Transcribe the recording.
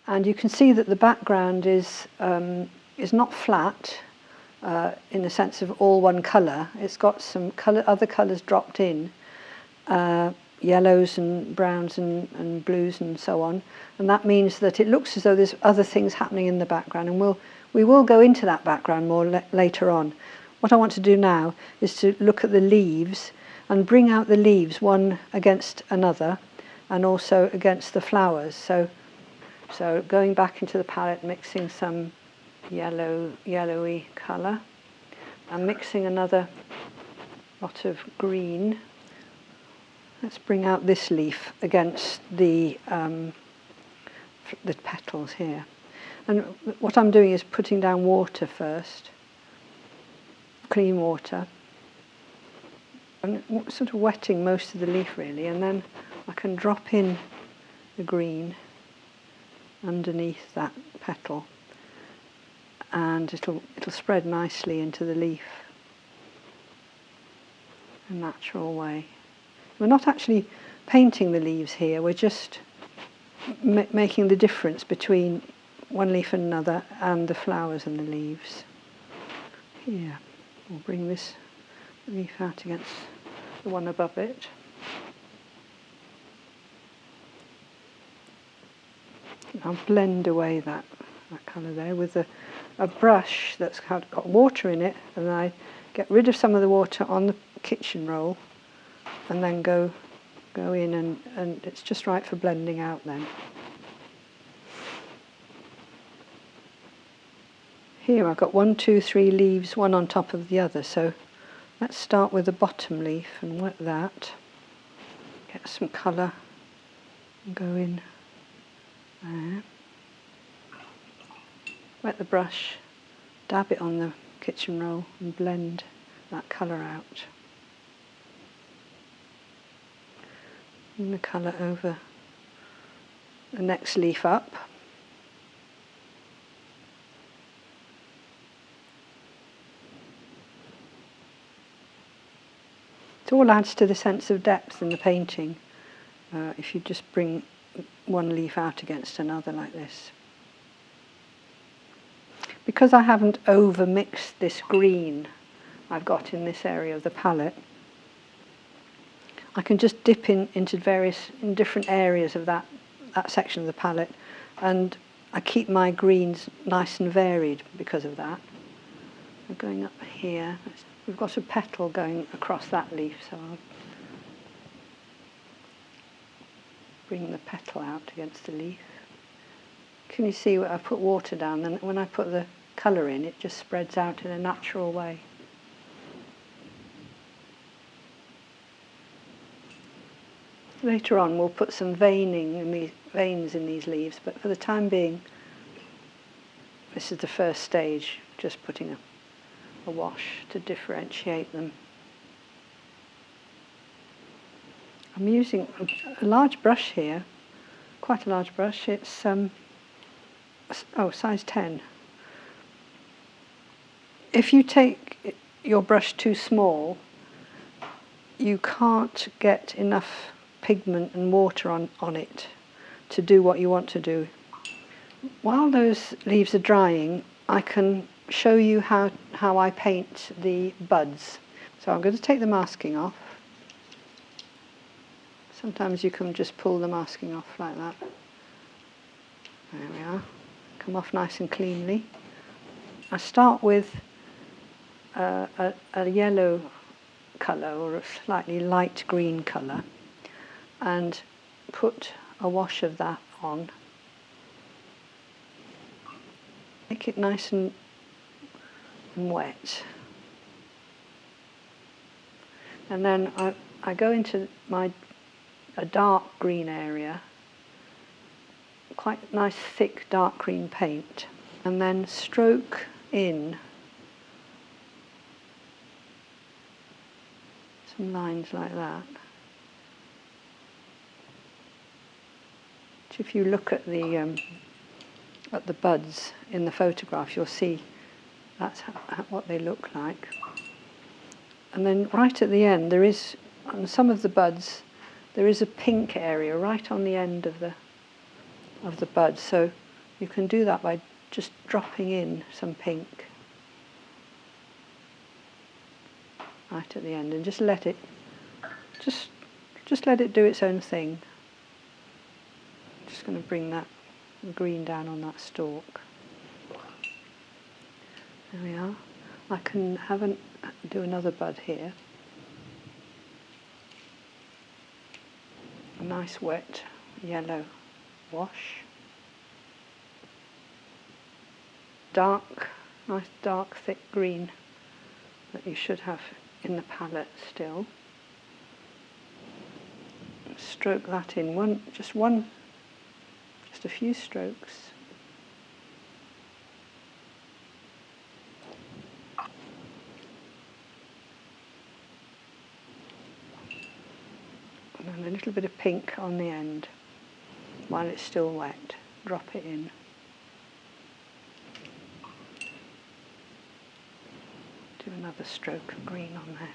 And you can see that the background is not flat in the sense of all one colour. It's got some other colours dropped in, yellows and browns and blues and so on. And that means that it looks as though there's other things happening in the background. And we will go into that background more later on. What I want to do now is to look at the leaves and bring out the leaves one against another and also against the flowers. So going back into the palette, mixing some yellowy colour and mixing another lot of green. Let's bring out this leaf against the petals here. And what I'm doing is putting down water first, clean water, and sort of wetting most of the leaf really, and then I can drop in the green underneath that petal, and it'll spread nicely into the leaf in a natural way. We're not actually painting the leaves here, we're just making the difference between one leaf and another and the flowers and the leaves. Here, we'll bring this leaf out against the one above it. I'll blend away that colour there with a brush that's got water in it, and I get rid of some of the water on the kitchen roll and then go in and it's just right for blending out then. Here I've got 1, 2, 3 leaves, one on top of the other, so let's start with the bottom leaf and wet that, get some colour and go in there. Wet the brush, dab it on the kitchen roll and blend that colour out. And the colour over the next leaf up. It all adds to the sense of depth in the painting if you just bring one leaf out against another like this. Because I haven't over mixed this green I've got in this area of the palette, I can just dip into different areas of that section of the palette, and I keep my greens nice and varied because of that. I'm going up here. We've got a petal going across that leaf, so I'll bring the petal out against the leaf. Can you see where I put water down? Then when I put the colour in, it just spreads out in a natural way. Later on we'll put some veining in these veins in these leaves, but for the time being this is the first stage, just putting a wash to differentiate them. I'm using a large brush here, quite a large brush. It's size 10. If you take your brush too small, you can't get enough pigment and water on it to do what you want to do. While those leaves are drying, I can show you how I paint the buds. So I'm going to take the masking off. Sometimes you can just pull the masking off like that. There we are. Come off nice and cleanly. I start with a yellow colour or a slightly light green colour and put a wash of that on. Make it nice and wet. And then I go into a dark green area, quite nice thick dark green paint, and then stroke in some lines like that. If you look at the buds in the photograph, you'll see that's what they look like. And then right at the end, there is, on some of the buds, there is a pink area right on the end of the bud. So You can do that by just dropping in some pink right at the end, and just let it let it do its own thing. Just going to bring that green down on that stalk. There we are. I can do another bud here. A nice wet yellow wash. Nice dark thick green that you should have in the palette still. Stroke that in, just a few strokes. And then a little bit of pink on the end while it's still wet. Drop it in. Do another stroke of green on there.